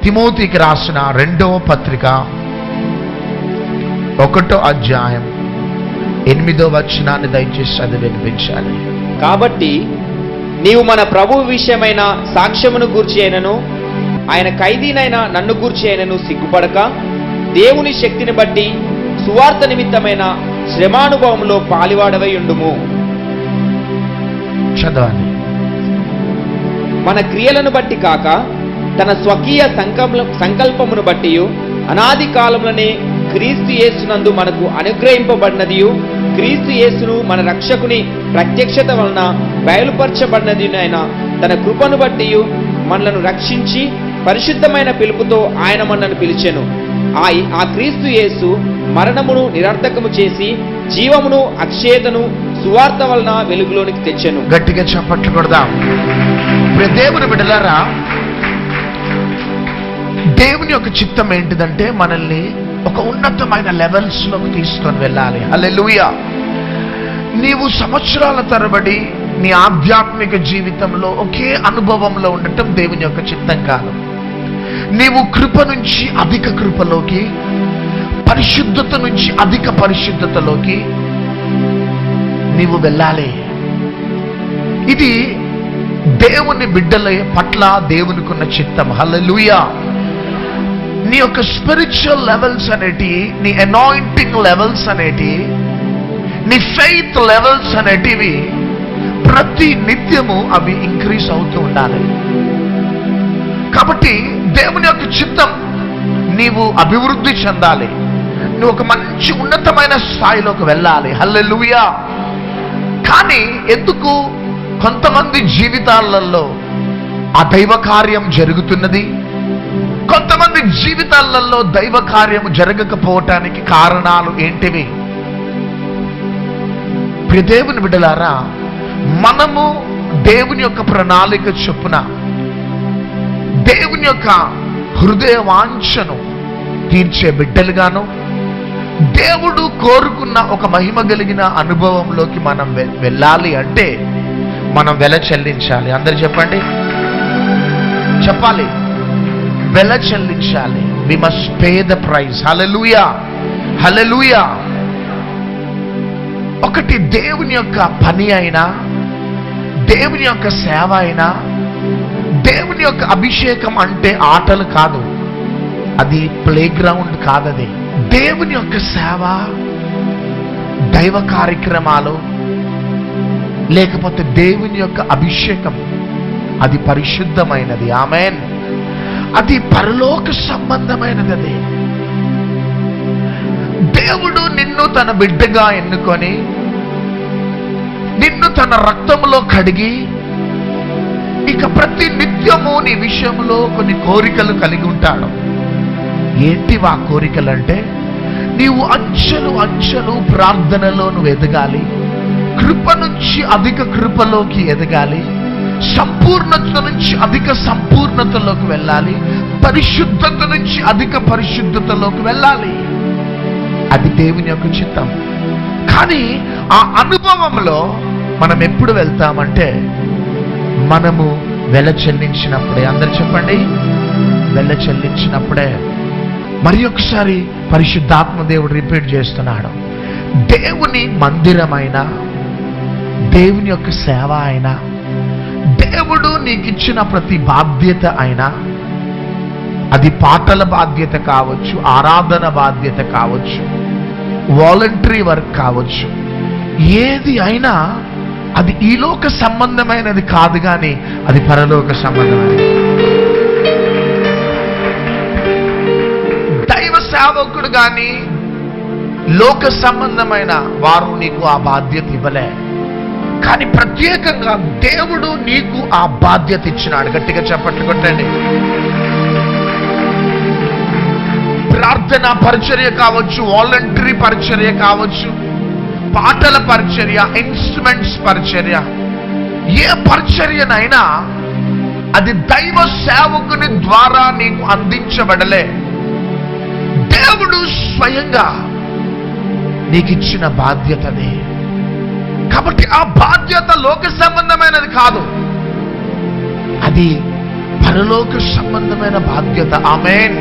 తిమోతికి రాసిన 2వ పత్రిక 1వ అధ్యాయం 8వ వచనాన్ని దయచేసి చదివి వినిపించాలి. కాబట్టి నీవు మన ప్రభువు విషయమైన సాక్ష్యమును గూర్చి అయినను ఆయన ఖైదీనైన నన్ను గూర్చి అయినను సిగ్గుపడక దేవుని శక్తిని బట్టి సువార్త నిమిత్తమైన శ్రమానుభవంలో పాలివాడవై ఉండుము. చదవాలి. మన క్రియలను బట్టి కాక తన స్వకీయ సంకల్పమును బట్టి అనాది కాలములనే క్రీస్తు యేసునందు మనకు అనుగ్రహింపబడినదియు క్రీస్తు యేసును మన రక్షకుని ప్రత్యక్షత వలన బయలుపరచబడినది అయిన తన కృపను బట్టి మనలను రక్షించి పరిశుద్ధమైన పిలుపుతో ఆయన మనల్ని పిలిచెను. ఆ క్రీస్తు యేసు మరణమును నిరర్థకము చేసి జీవమును అక్షేతను సువార్త వలన వెలుగులోనికి తెచ్చెను. గట్టిగా చప్పట్లు కొడదాం. దేవుని బిడ్డలారా, దేవుని యొక్క చిత్తం ఏంటిదంటే మనల్ని ఒక ఉన్నతమైన లెవెల్స్ లోకి తీసుకొని వెళ్ళాలి. హల్లెలూయా. నీవు సంవత్సరాల తరబడి నీ ఆధ్యాత్మిక జీవితంలో ఒకే అనుభవంలో ఉండటం దేవుని యొక్క చిత్తం కాదు. నీవు కృప నుంచి అధిక కృపలోకి, పరిశుద్ధత నుంచి అధిక పరిశుద్ధతలోకి నీవు వెళ్ళాలి. ఇది దేవుని బిడ్డల పట్ల దేవునికున్న చిత్తం. హల్లెలూయా. నీ యొక్క స్పిరిచువల్ లెవెల్స్ అనేటి, నీ అనాయింటింగ్ లెవెల్స్ అనేటి, నీ ఫెయిత్ లెవెల్స్ అనేటివి ప్రతి నిత్యము అవి ఇంక్రీజ్ అవుతూ ఉండాలి. కాబట్టి దేవుని యొక్క చిత్తం నీవు అభివృద్ధి చెందాలి. నువ్వు ఒక మంచి ఉన్నతమైన స్థాయిలోకి వెళ్ళాలి. హల్లెలూయా. కానీ ఎందుకు కొంతమంది జీవితాలలో ఆ దైవ కార్యం జరుగుతున్నది, కొంతమంది జీవితాలలో దైవ కార్యము జరగకపోవటానికి కారణాలు ఏంటివి? ప్రియ దేవుని బిడ్డలారా, మనము దేవుని యొక్క ప్రణాళిక చొప్పున దేవుని యొక్క హృదయ వాంఛను తీర్చే బిడ్డలుగాను, దేవుడు కోరుకున్న ఒక మహిమ కలిగిన అనుభవంలోకి మనం వెళ్ళాలి అంటే మనం వెల చెల్లించాలి. అందరు చెప్పండి, చెప్పాలి. వెల చెల్లించాలి. We must pay the price. Hallelujah, hallelujah. ఒకటి దేవుని యొక్క పని అయినా, దేవుని యొక్క సేవ అయినా, దేవుని యొక్క అభిషేకం అంటే ఆటలు కాదు, అది ప్లే గ్రౌండ్ కాదది. దేవుని యొక్క సేవ, దైవ కార్యక్రమాలు, లేకపోతే దేవుని యొక్క అభిషేకం అది పరిశుద్ధమైనది. ఆమేన్. అది పరలోక సంబంధమైనది. అది దేవుడు నిన్ను తన బిడ్డగా ఎన్నుకొని నిన్ను తన రక్తములో కడిగి ఇక ప్రతి నిత్యము నీ విషయంలో కొన్ని కోరికలు కలిగి ఉంటాడు. ఏంటివా కోరికలంటే, నీవు అంచెలు అంచెలు ప్రార్థనలో నువ్వు ఎదగాలి, కృప నుంచి అధిక కృపలోకి ఎదగాలి, సంపూర్ణత నుంచి అధిక సంపూర్ణతలోకి వెళ్ళాలి, పరిశుద్ధత నుంచి అధిక పరిశుద్ధతలోకి వెళ్ళాలి. అది దేవుని యొక్క చిత్తం. కానీ ఆ అనుభవంలో మనం ఎప్పుడు వెళ్తామంటే మనము వెల చెల్లించినప్పుడే. అందరు చెప్పండి, వెల చెల్లించినప్పుడే. మరి ఒకసారి పరిశుద్ధాత్మ దేవుడు రిపీట్ చేస్తున్నాడు. దేవుని మందిరమైన, దేవుని యొక్క సేవ అయినా, దేవుడు నీకు ఇచ్చిన ప్రతి బాధ్యత అయినా, అది పాటల బాధ్యత కావచ్చు, ఆరాధన బాధ్యత కావచ్చు, వాలంటరీ వర్క్ కావచ్చు, ఏది అయినా అది ఈ లోక సంబంధమైనది కాదు, కానీ అది పరలోక సంబంధమైనది. దైవ సేవకుడు కానీ లోక సంబంధమైన వారు నీకు ఆ బాధ్యత ఇవ్వలే, కానీ ప్రత్యేకంగా దేవుడు నీకు ఆ బాధ్యత ఇచ్చినాడు. గట్టిగా చప్పట్లు కొట్టండి. ప్రార్థన పరిచర్య కావచ్చు, వాలంటరీ పరిచర్య కావచ్చు, పాటల పరిచర్య, ఇన్స్ట్రుమెంట్స్ పరిచర్య, ఏ పరిచర్యనైనా అది దైవ సేవకుని ద్వారా నీకు అందించబడలే. దేవుడు స్వయంగా నీకు ఇచ్చిన బాధ్యతనే. కాబట్టి ఆ బాధ్యత లోక సంబంధమైనది కాదు, అది పరలోక సంబంధమైన బాధ్యత. ఆమేన్.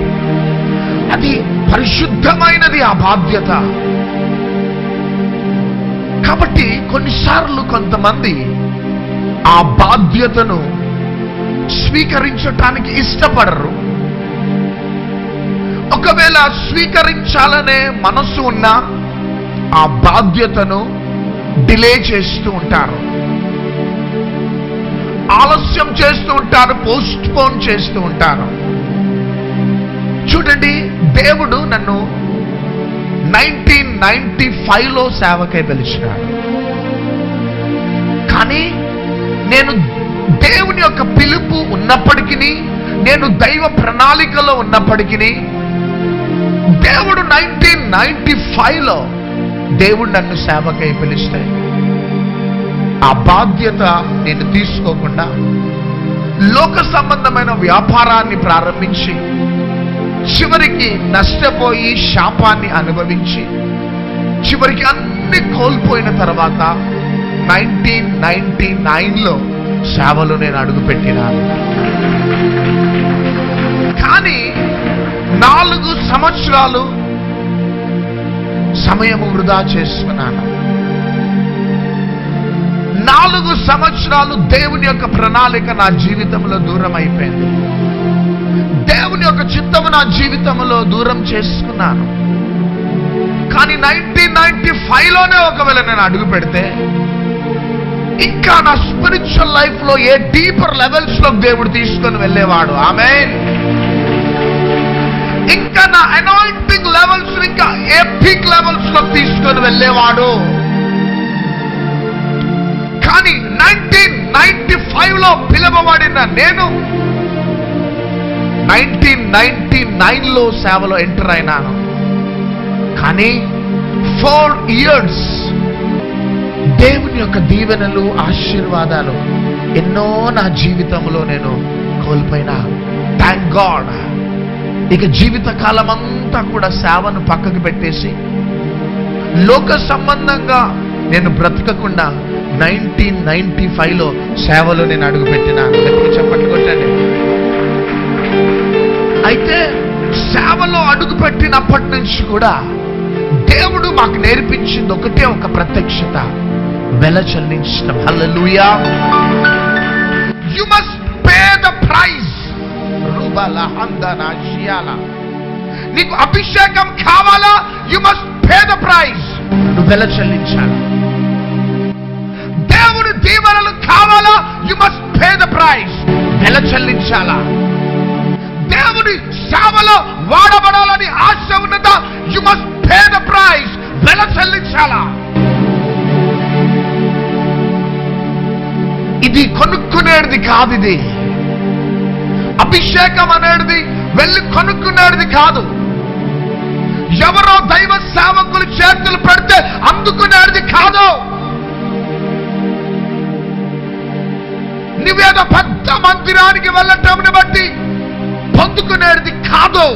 అది పరిశుద్ధమైనది ఆ బాధ్యత. కాబట్టి కొన్నిసార్లు కొంతమంది ఆ బాధ్యతను స్వీకరించటానికి ఇష్టపడరు. ఒకవేళ స్వీకరించాలనే మనసు ఉన్నా ఆ బాధ్యతను డిలే చేస్తూ ఉంటారు, ఆలస్యం చేస్తూ ఉంటారు, పోస్ట్ పోన్ చేస్తూ ఉంటారు. చూడండి, దేవుడు నన్ను 1995లో సేవకై పిలిచినాడు. కానీ నేను దేవుని యొక్క పిలుపు ఉన్నప్పటికీ, నేను దైవ ప్రణాళికలో ఉన్నప్పటికీ, దేవుడు 1995లో దేవుడు నన్ను సేవకై పిలిస్తే ఆ బాధ్యత నేను తీసుకోకుండా లోక సంబంధమైన వ్యాపారాన్ని ప్రారంభించి చివరికి నష్టపోయి శాపాన్ని అనుభవించి చివరికి అన్ని కోల్పోయిన తర్వాత 1999లో సేవలో నేను అడుగుపెట్టినాను. కానీ 4 సంవత్సరాలు సమయం వృధా చేసుకున్నాను. 4 సంవత్సరాలు దేవుని యొక్క ప్రణాళిక నా జీవితంలో దూరం అయిపోయింది. దేవుని యొక్క చిత్తము నా జీవితంలో దూరం చేసుకున్నాను. కానీ 1995లోనే ఒకవేళ నేను అడుగు పెడితే ఇంకా నా స్పిరిచువల్ లైఫ్ లో ఏ డీపర్ లెవెల్స్ లో దేవుడు తీసుకొని వెళ్ళేవాడు. ఆమేన్. ఇంకా నా అనాయింటింగ్ లెవెల్స్ ఇంకా ఏ పీక్ లెవెల్స్ లో తీసుకొని వెళ్ళేవాడు. కానీ 1995లో పిలువబడిన నేను 1999లో సేవలో ఎంటర్ అయినాను. కానీ 4 years దేవుని యొక్క దీవెనలు, ఆశీర్వాదాలు ఎన్నో నా జీవితంలో నేను కోల్పోయినా. Thank God. ఇక జీవిత కాలం అంతా కూడా సేవను పక్కకు పెట్టేసి లోక సంబంధంగా నేను బ్రతకకుండా 1995లో సేవలో నేను అడుగుపెట్టినాను. చెప్పట్లు కొట్టండి. అయితే సేవలో అడుగుపెట్టినప్పటి నుంచి కూడా దేవుడు మాకు నేర్పించింది ఒకటే ఒక ప్రత్యక్షత, వెల చెల్లించడం. Hallelujah. You must pay the price. నీకు అభిషేకం కావాలా? You must pay the price. నువ్వు వెల చెల్లించాలి. దేవుని దీవెనలు కావాలా? You must pay the price. వెల చెల్లించాలా? దేవుని సేవలో వాడబడాలని ఆశ ఉన్నదా? You must pay the price. వెల చెల్లించాలా? ఇది కొనుక్కునేది కాదు. ఇది అభిషేకం అనేది వెళ్ళి కొనుక్కునేది కాదు. ఎవరో దైవ సేవకులు చేతులు పెడితే అందుకునేది కాదు. నువ్వేదో పెద్ద మందిరానికి వెళ్ళటంని బట్టి పొందుకునేది కాదు.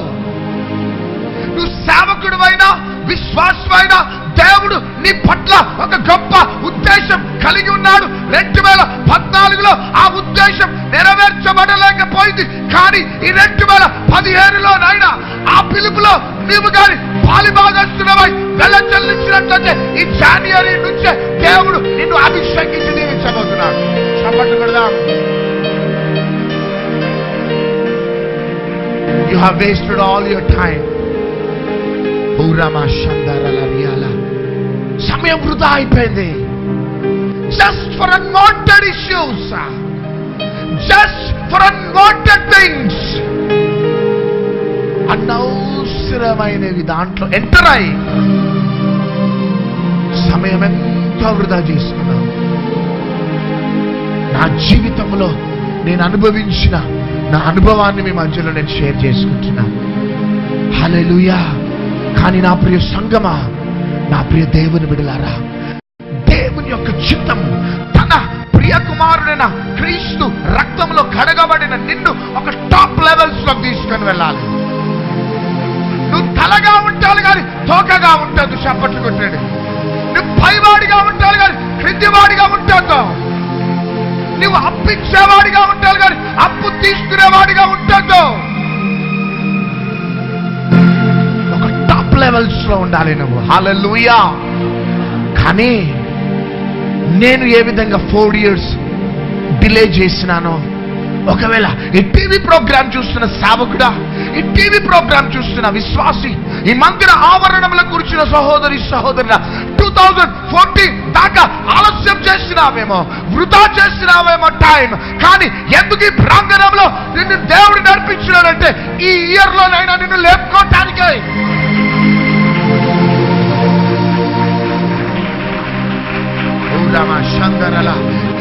నువ్వు సేవకుడివైనా విశ్వాసమైనా దేవుడు నీ పట్ల ఒక గొప్ప ఉద్దేశం కలిగి ఉన్నాడు. 2014లో ఆ ఉద్దేశం నెరవేర్చబడలేకపోయింది. కానీ ఈ 2015లోనైనా ఆ పిలుపులో నీవు గాని పాలిభాగస్తున్నవై వెల చెల్లించినట్లయితే ఈ జాన్యువరి నుంచే దేవుడు నిన్ను అభిషేకించి దీవించబోతున్నాడు. చప్పట్లు కొడదాం. You have wasted all your time. సమయం వృధా అయిపోయింది. Just for unwanted issues, just for unwanted things. అనవసరమైనవి దాంట్లో ఎంటర్ అయి సమయం ఎంతో వృధా చేసుకున్నాను. నా జీవితంలో నేను అనుభవించిన నా అనుభవాన్ని మీ మధ్యలో నేను షేర్ చేసుకుంటున్నాను. హల్లెలూయా. కానీ నా ప్రియ సంగమా, నా ప్రియ దేవుని బిడ్డలారా, దేవుని యొక్క చిత్తం తన ప్రియ కుమారుడైన క్రీస్తు రక్తంలో కడగబడిన నిన్ను ఒక టాప్ లెవెల్స్ లో తీసుకొని వెళ్ళాలి. నువ్వు తలగా ఉంటావు కానీ తోకగా ఉంటుంది. చప్పట్లు కొట్టాడు. నువ్వు పైవాడిగా ఉంటావు కానీ క్రిందివాడిగా ఉంటావు. నీ నీవు అప్పిచ్చేవాడిగా ఉంటావు కానీ అప్పు తీసుకునేవాడిగా ఉండద్దు. ఒక టాప్ లెవెల్స్ లో ఉండాలి నువ్వు. హల్లెలూయా. కానీ నేను ఏ విధంగా 4 years డిలే చేసినానో, ఒకవేళ ఈ టీవీ ప్రోగ్రామ్ చూస్తున్న సేవకుడా, ఈ టీవీ ప్రోగ్రామ్ చూస్తున్న విశ్వాసి, ఈ మందిర ఆవరణముల కూర్చున్న సహోదరి సహోదరుల 2014 దాకా ఆలస్యం చేసినావేమో, వృధా చేసినావేమో టైం. కానీ ఎందుకు ఈ ప్రాంగణంలో నిన్ను దేవుడు నడిపించినాడంటే ఈ ఇయర్ లోనైనా నిన్ను లేపుకోవటానికే.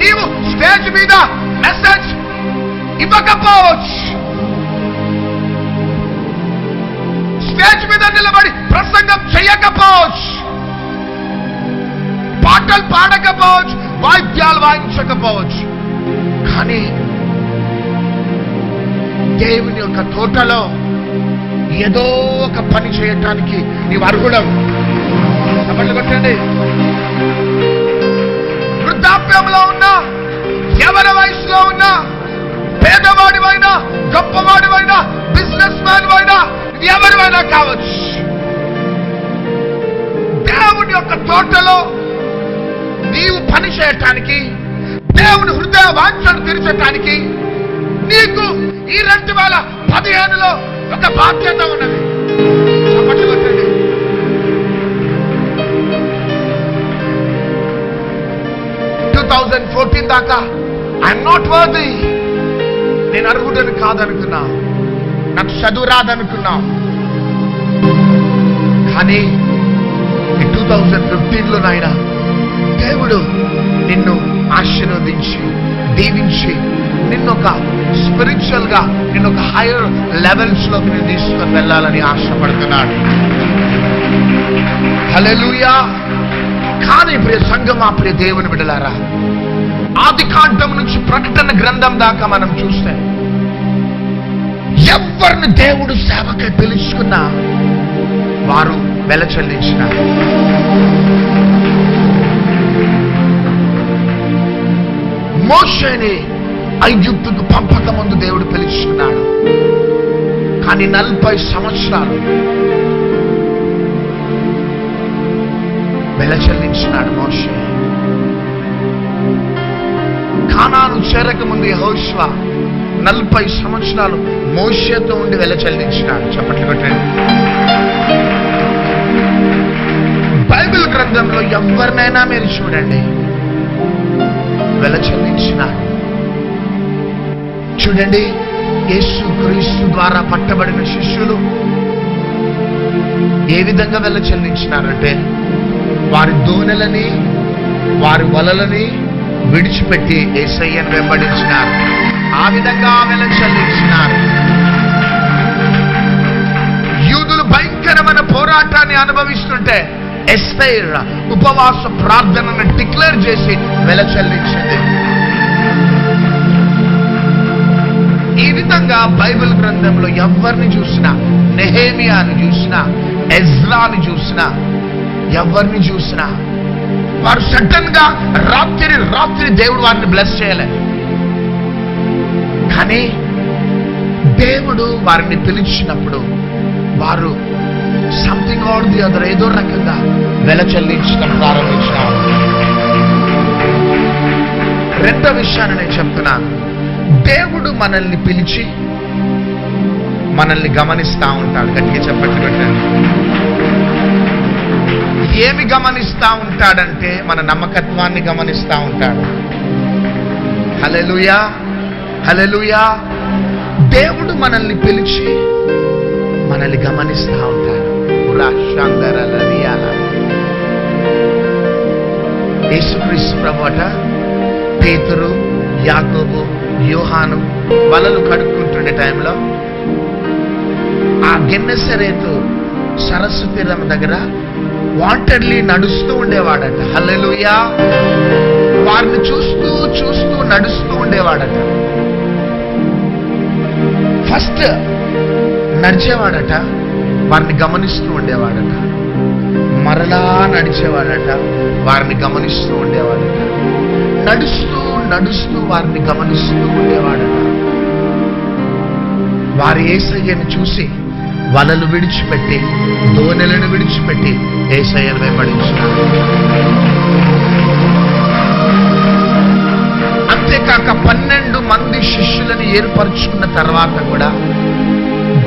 నీవు స్టేజ్ మీద మెసేజ్ ఇవ్వకపోవచ్చు, స్టేజ్ మీద నిలబడి ప్రసంగం చేయకపోవచ్చు, పాటలు పాడకపోవచ్చు, వాయిద్యాలు వాయించకపోవచ్చు. కానీ దేవుని యొక్క తోటలో ఏదో ఒక పని చేయటానికి నీవు అర్హుడవు. చప్పట్లు కొట్టండి. వృద్ధాప్యంలో ఉన్నా, ఎవరి వయసులో ఉన్నా, పేదవాడివైనా, గొప్పవాడివైనా, బిజినెస్ మ్యాన్ అయినా, ఎవరివైనా కావచ్చు, దేవుని యొక్క తోటలో నీవు పని చేయటానికి, దేవుని హృదయ వాంఛను తీర్చటానికి నీకు ఈ 2015లో ఒక బాధ్యత ఉన్నది. చప్పట్లు కొట్టండి. 2014 దాకా ఐఎమ్ నాట్ వర్ది, నేను అర్హుడని కాదనుకున్నా, నాకు చదువు రాదనుకున్నా. కానీ 2015లో నాయన దేవుడు నిన్ను ఆశీర్వదించి దీవించి నిన్ను ఒక స్పిరిచువల్ గా నిన్ను ఒక హైయర్ లెవెల్స్ లోకి నేను తీసుకొని వెళ్ళాలని ఆశపడుతున్నాడు. హల్లెలూయా. కానీ ప్రియ సంఘమా, ప్రియ దేవుని బిడ్డలారా, ఆది కాండం నుంచి ప్రకటన గ్రంథం దాకా మనం చూస్తే ఎవరిని దేవుడు సేవకై పిలుచుకున్నా వారు వెల చెల్లించినారు. మోషేని ఐగుప్తుకు పంపక ముందు దేవుడు పిలుచుకున్నాడు. కానీ 40 సంవత్సరాలు వెల చెల్లించినాడు మోషే. కానాను చేరక ముందు యెహోషువ 40 సంవత్సరాలు మోషేతో ఉండి వెల చెల్లించినాడు. చప్పట్లు కొట్టండి. బైబిల్ గ్రంథంలో ఎవరినైనా మీరు చూడండి, వెల చెల్లించినాడు. చూడండి, యేసు క్రీస్తు ద్వారా పట్టబడిన శిష్యులు ఏ విధంగా వెల చెల్లించినారంటే వారి దోణెలని, వారి వలలని విడిచిపెట్టి యేసయ్యను వెంబడించినారు. ఆ విధంగా వెల చెల్లించినారు. యూదులు భయంకరమైన పోరాటాన్ని అనుభవిస్తుంటే ఎస్తేర్ ఉపవాస ప్రార్థనను డిక్లేర్ చేసి వెల చెల్లించింది. ఈ విధంగా బైబిల్ గ్రంథంలో ఎవరిని చూసినా, నెహేమియాని చూసినా, ఎజ్రాని చూసినా, ఎవరిని చూసినా వారు సడన్ గా రాత్రి దేవుడు వారిని బ్లెస్ చేయలేదు. కానీ దేవుడు వారిని పిలిచినప్పుడు వారు సంథింగ్ ఆర్ ది అదర్ ఏదో రకంగా వెల చెల్లించడం ప్రారంభించినారు. రెండో విషయాన్ని నేను చెప్తున్నాను. దేవుడు మనల్ని పిలిచి మనల్ని గమనిస్తా ఉంటాడు. గట్టిగా చెప్పట్లు పెట్టండి. ఏమి గమనిస్తా ఉంటాడంటే మన నమ్మకత్వాన్ని గమనిస్తా ఉంటాడు. హల్లెలూయా, హల్లెలూయా. దేవుడు మనల్ని పిలిచి మనల్ని గమనిస్తా ఉంటాడు. యేసుక్రీస్తు ప్రభువట పేతురు, యాకోబు, యోహాను వలలు కడుక్కుంటుండే టైంలో ఆ గెన్నెసరేతు సరస్సు తీరం దగ్గర వాంటెడ్లీ నడుస్తూ ఉండేవాడట. హల్లెలూయా. వారిని చూస్తూ చూస్తూ నడుస్తూ ఉండేవాడట. ఫస్ట్ నడిచేవాడట, వారిని గమనిస్తూ ఉండేవాడట. మరలా నడిచేవాడట, వారిని గమనిస్తూ ఉండేవాడట. నడుస్తూ నడుస్తూ వారిని గమనిస్తూ ఉండేవాడట. వారి యేసయ్యను చూసి వలలు విడిచిపెట్టి, దోణెలను విడిచిపెట్టి యేసయ్యను వెంబడించినాడు. అంతేకాక 12 మంది శిష్యులను ఏర్పరచుకున్న తర్వాత కూడా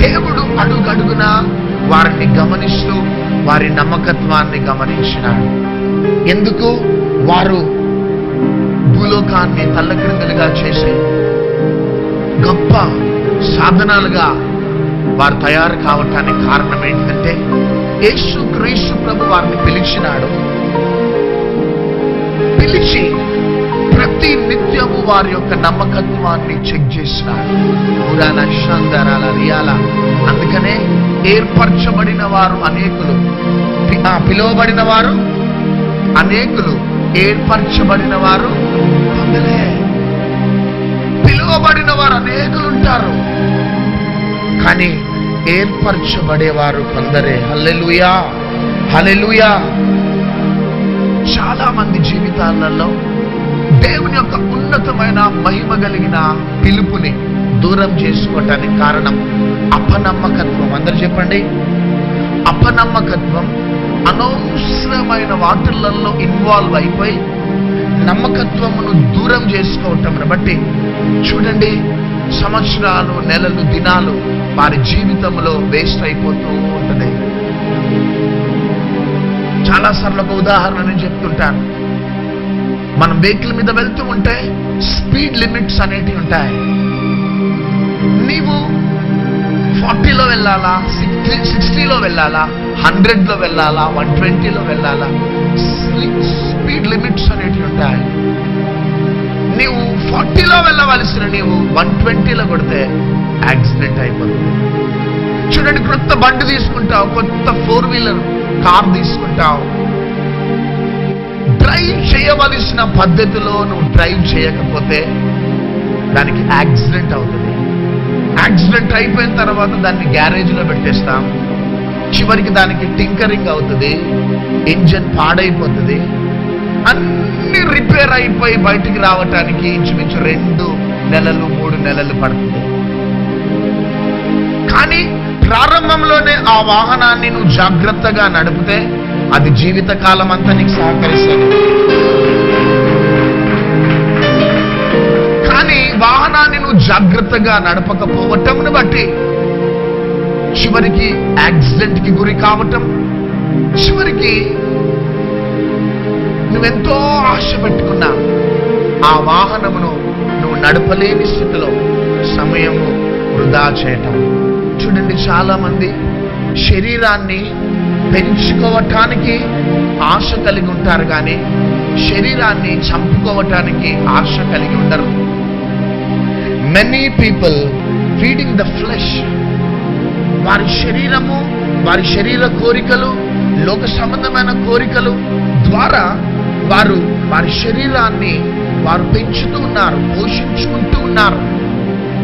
దేవుడు అడుగడుగునా వారిని గమనిస్తూ వారి నమ్మకత్వాన్ని గమనించినాడు. ఎందుకు? వారు భూలోకాన్ని తల్లక్రిందులుగా చేసే గొప్ప సాధనాలుగా వారు తయారు కావటానికి కారణం ఏంటంటే యేసు క్రీస్తు ప్రభు వారిని పిలిచినాడు. పిలిచి ప్రతి నిత్యము వారి యొక్క నమ్మకత్వాన్ని చెక్ చేసినాడు. పురాణ శాంతరాల రియాల. అందుకనే ఏర్పరచబడిన వారు అనేకులు, పిలువబడిన వారు అనేకులు, ఏర్పరచబడిన వారు కొందరే. పిలువబడిన వారు అనేకులు ఉంటారు, కానీ ఏర్పరచబడేవారు కొందరే. హల్లెలూయా, హల్లెలూయా. చాలా మంది జీవితాలలో దేవుని యొక్క ఉన్నతమైన మహిమ కలిగిన పిలుపుని దూరం చేసుకోవటానికి కారణం అపనమ్మకత్వం. అందరూ చెప్పండి, అపనమ్మకత్వం. అనవసరమైన వాటిలలో ఇన్వాల్వ్ అయిపోయి నమ్మకత్వమును దూరం చేసుకోవటం బట్టి చూడండి, సంవత్సరాలు, నెలలు, దినాలు వారి జీవితంలో వేస్ట్ అయిపోతూ ఉంటుంది. చాలాసార్లు ఒక ఉదాహరణ నేను చెప్తుంటాను. మనం వెహికల్ మీద వెళ్తూ ఉంటే స్పీడ్ లిమిట్స్ అనేటివి ఉంటాయి. నీవు 40లో వెళ్ళాలా, 60లో వెళ్ళాలా, 100లో వెళ్ళాలా, 120లో వెళ్ళాలా? స్పీడ్ లిమిట్స్ అనేటివి ఉంటాయి. నీవు 40లో వెళ్ళవలసిన నీవు 120లో కొడితే యాక్సిడెంట్ అయిపోతుంది. చూడండి, కొత్త బండి తీసుకుంటావు, కొత్త 4 వీలర్ కార్ తీసుకుంటావు, డ్రైవ్ చేయవలసిన పద్ధతిలో నువ్వు డ్రైవ్ చేయకపోతే దానికి యాక్సిడెంట్ అవుతుంది. యాక్సిడెంట్ అయిపోయిన తర్వాత దాన్ని గ్యారేజ్లో పెట్టేస్తాం. చివరికి దానికి టింకరింగ్ అవుతుంది, ఇంజన్ పాడైపోతుంది. అన్ని రిపేర్ అయిపోయి బయటికి రావటానికి ఇంచుమించు 2 నెలలు 3 నెలలు పడుతుంది. కానీ ప్రారంభంలోనే ఆ వాహనాన్ని నువ్వు జాగ్రత్తగా నడిపితే అది జీవితకాలం అంతా నీకు సహకరిస్తుంది. కానీ వాహనాన్ని నువ్వు జాగ్రత్తగా నడపకపోవటంను బట్టి చివరికి యాక్సిడెంట్కి గురి కావటం, చివరికి నువ్వెంతో ఆశ పెట్టుకున్నా ఆ వాహనమును నువ్వు నడపలేని స్థితిలో సమయము వృధా చేయటం. చూడండి, చాలా మంది శరీరాన్ని పెంచుకోవటానికి ఆశ కలిగి ఉంటారు, కానీ శరీరాన్ని చంపుకోవటానికి ఆశ కలిగి ఉండరు. Many people feeding the flesh. వారి శరీరము, వారి శరీర కోరికలు, లోక సంబంధమైన కోరికలు ద్వారా వారి శరీరాన్ని వారు పెంచుతూ ఉన్నారు, పోషించుకుంటూ ఉన్నారు.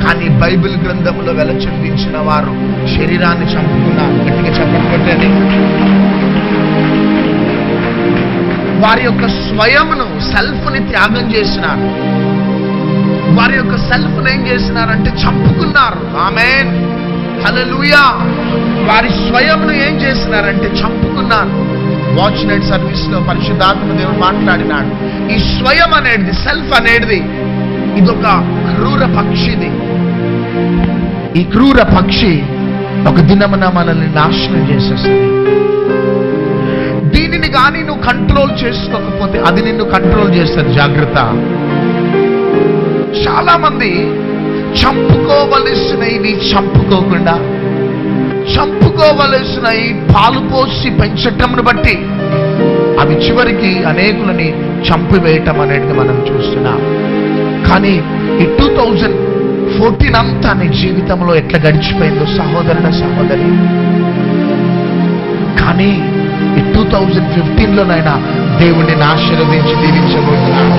కానీ బైబిల్ గ్రంథంలో వెలచందించిన వారు శరీరాన్ని చంపుకున్నారు. గట్టిగా చెప్పండి. వారి యొక్క స్వయమును, సెల్ఫ్ని త్యాగం చేసినారు. వారి యొక్క సెల్ఫ్ని ఏం చేసినారంటే చంపుకున్నారు. ఆమేన్, హల్లెలూయా. వారి స్వయమును ఏం చేసినారంటే చంపుకున్నారు. వాచ్ నైట్ సర్వీస్ లో పరిశుద్ధాత్మ దేవుడు మాట్లాడినాడు. ఈ స్వయం అనేది, సెల్ఫ్ అనేది ఇదొక క్రూర పక్షిది. ఈ క్రూర పక్షి ఒక దినమున మనల్ని నాశనం చేసేస్తుంది. దీనిని కానీ నువ్వు కంట్రోల్ చేసుకోకపోతే అది నిన్ను కంట్రోల్ చేస్తుంది. జాగ్రత్త. చాలా మంది చంపుకోవలసినవి చంపుకోకుండా, చంపుకోవలసినవి పాలు పోసి పెంచటంను బట్టి అవి చివరికి అనేకులని చంపివేయటం అనేది మనం చూస్తున్నాం. కానీ ఈ 2014 అంతా నీ జీవితంలో ఎట్లా గడిచిపోయిందో సహోదరుడ, సహోదరి. కానీ ఈ 2015లోనైనా దేవుడిని ఆశీర్వదించి దీవించబోతున్నాడు.